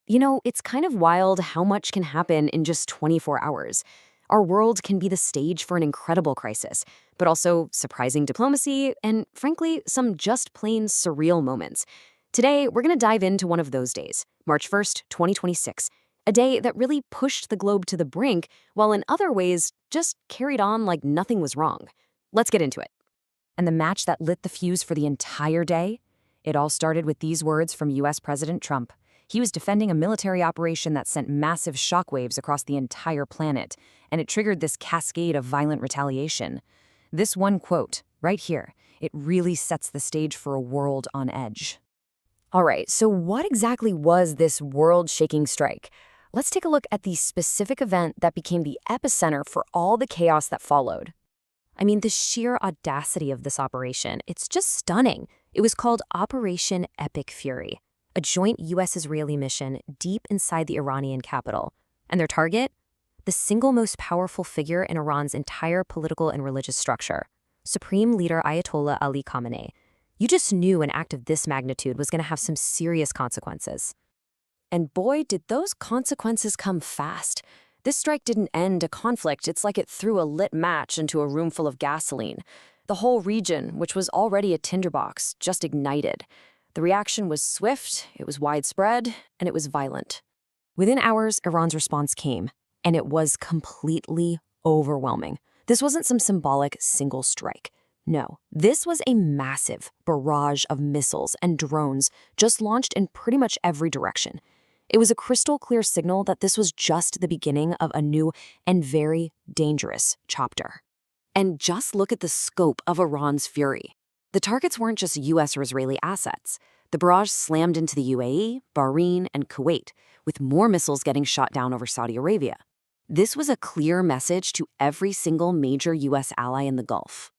It's kind of wild how much can happen in just 24 hours. Our world can be the stage for an incredible crisis, but also surprising diplomacy and, frankly, some just plain surreal moments. Today, we're going to dive into one of those days, March 1st, 2026, a day that really pushed the globe to the brink, while in other ways, just carried on like nothing was wrong. Let's get into it. And the match that lit the fuse for the entire day? It all started with these words from US President Trump. He was defending a military operation that sent massive shockwaves across the entire planet, and it triggered this cascade of violent retaliation. This one quote, right here, it really sets the stage for a world on edge. All right, so what exactly was this world-shaking strike? Let's take a look at the specific event that became the epicenter for all the chaos that followed. The sheer audacity of this operation, it's just stunning. It was called Operation Epic Fury, a joint U.S.-Israeli mission deep inside the Iranian capital. And their target? The single most powerful figure in Iran's entire political and religious structure, Supreme Leader Ayatollah Ali Khamenei. You just knew an act of this magnitude was going to have some serious consequences. And boy, did those consequences come fast. This strike didn't end a conflict. It's like it threw a lit match into a room full of gasoline. The whole region, which was already a tinderbox, just ignited. The reaction was swift, it was widespread, and it was violent. Within hours, Iran's response came, and it was completely overwhelming. This wasn't some symbolic single strike. No, this was a massive barrage of missiles and drones just launched in pretty much every direction. It was a crystal clear signal that this was just the beginning of a new and very dangerous chapter. And just look at the scope of Iran's fury. The targets weren't just U.S. or Israeli assets. The barrage slammed into the UAE, Bahrain, and Kuwait, with more missiles getting shot down over Saudi Arabia. This was a clear message to every single major U.S. ally in the Gulf.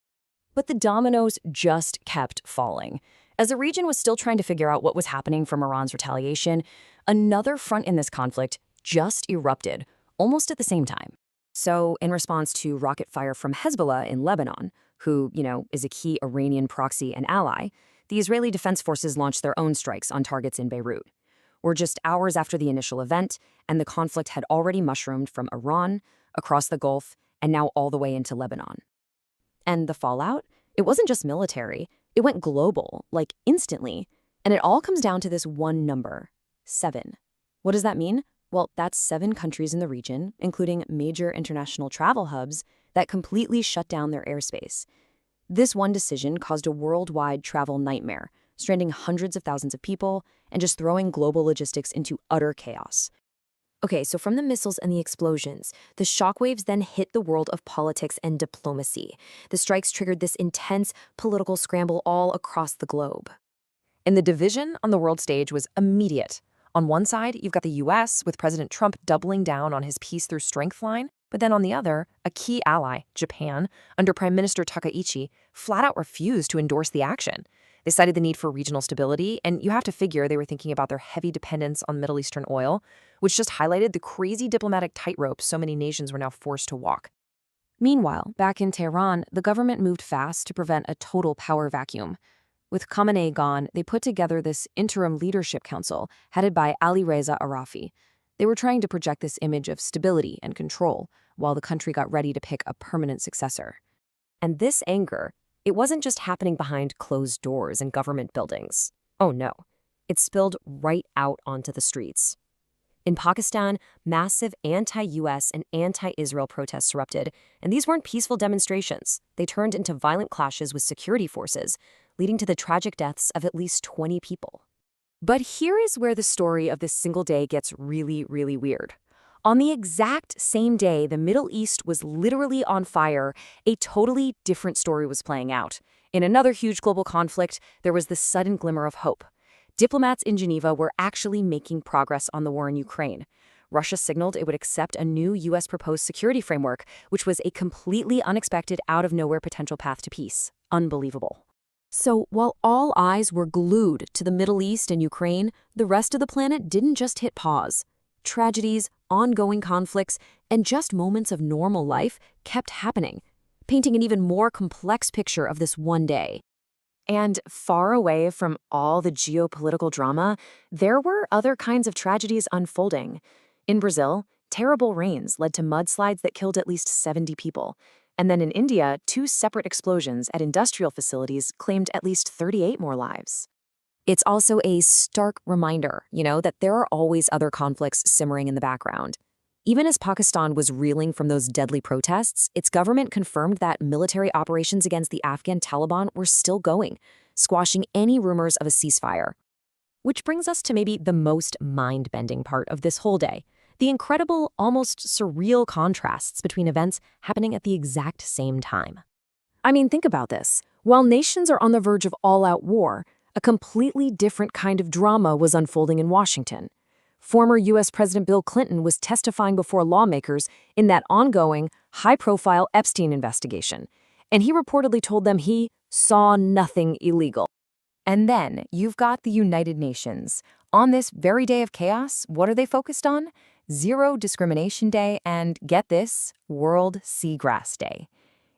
But the dominoes just kept falling. As the region was still trying to figure out what was happening from Iran's retaliation, another front in this conflict just erupted, almost at the same time. So, in response to rocket fire from Hezbollah in Lebanon, who, is a key Iranian proxy and ally, the Israeli Defense Forces launched their own strikes on targets in Beirut. We're just hours after the initial event, and the conflict had already mushroomed from Iran, across the Gulf, and now all the way into Lebanon. And the fallout? It wasn't just military. It went global, like instantly. And it all comes down to this one number, 7. What does that mean? Well, that's 7 countries in the region, including major international travel hubs, that completely shut down their airspace. This one decision caused a worldwide travel nightmare, stranding hundreds of thousands of people and just throwing global logistics into utter chaos. Okay, so from the missiles and the explosions, the shockwaves then hit the world of politics and diplomacy. The strikes triggered this intense political scramble all across the globe. And the division on the world stage was immediate. On one side, you've got the U.S., with President Trump doubling down on his peace through strength line, but then on the other, a key ally, Japan, under Prime Minister Takaichi, flat out refused to endorse the action. They cited the need for regional stability, and you have to figure they were thinking about their heavy dependence on Middle Eastern oil, which just highlighted the crazy diplomatic tightrope so many nations were now forced to walk. Meanwhile, back in Tehran, the government moved fast to prevent a total power vacuum. With Khamenei gone, they put together this interim leadership council headed by Ali Reza Arafi. They were trying to project this image of stability and control while the country got ready to pick a permanent successor. And this anger, it wasn't just happening behind closed doors in government buildings. Oh no, it spilled right out onto the streets. In Pakistan, massive anti-US and anti-Israel protests erupted, and these weren't peaceful demonstrations. They turned into violent clashes with security forces, leading to the tragic deaths of at least 20 people. But here is where the story of this single day gets really, really weird. On the exact same day the Middle East was literally on fire, a totally different story was playing out. In another huge global conflict, there was this sudden glimmer of hope. Diplomats in Geneva were actually making progress on the war in Ukraine. Russia signaled it would accept a new U.S. proposed security framework, which was a completely unexpected, out-of-nowhere potential path to peace. Unbelievable. So while all eyes were glued to the Middle East and Ukraine, the rest of the planet didn't just hit pause. Tragedies, ongoing conflicts, and just moments of normal life kept happening, painting an even more complex picture of this one day. And far away from all the geopolitical drama, there were other kinds of tragedies unfolding. In Brazil, terrible rains led to mudslides that killed at least 70 people. And then in India, two separate explosions at industrial facilities claimed at least 38 more lives. It's also a stark reminder, that there are always other conflicts simmering in the background. Even as Pakistan was reeling from those deadly protests, its government confirmed that military operations against the Afghan Taliban were still going, squashing any rumors of a ceasefire. Which brings us to maybe the most mind-bending part of this whole day, the incredible, almost surreal contrasts between events happening at the exact same time. I mean, think about this. While nations are on the verge of all-out war, a completely different kind of drama was unfolding in Washington. Former U.S. President Bill Clinton was testifying before lawmakers in that ongoing, high-profile Epstein investigation, and he reportedly told them he saw nothing illegal. And then you've got the United Nations. On this very day of chaos, what are they focused on? Zero Discrimination Day and, get this, World Seagrass Day.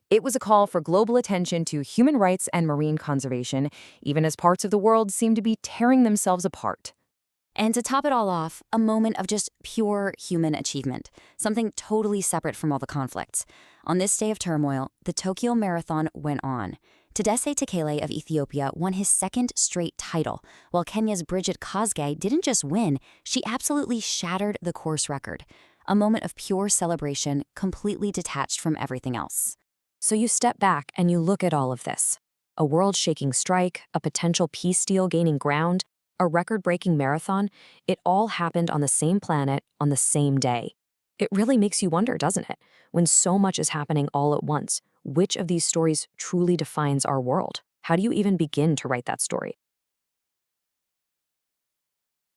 It was a call for global attention to human rights and marine conservation, even as parts of the world seem to be tearing themselves apart. And to top it all off, a moment of just pure human achievement, something totally separate from all the conflicts. On this day of turmoil, the Tokyo Marathon went on. Tadesse Tekele of Ethiopia won his second straight title, while Kenya's Bridget Kosgei didn't just win, she absolutely shattered the course record. A moment of pure celebration, completely detached from everything else. So you step back and you look at all of this. A world-shaking strike, a potential peace deal gaining ground, a record-breaking marathon, it all happened on the same planet on the same day. It really makes you wonder, doesn't it? When so much is happening all at once, which of these stories truly defines our world? How do you even begin to write that story?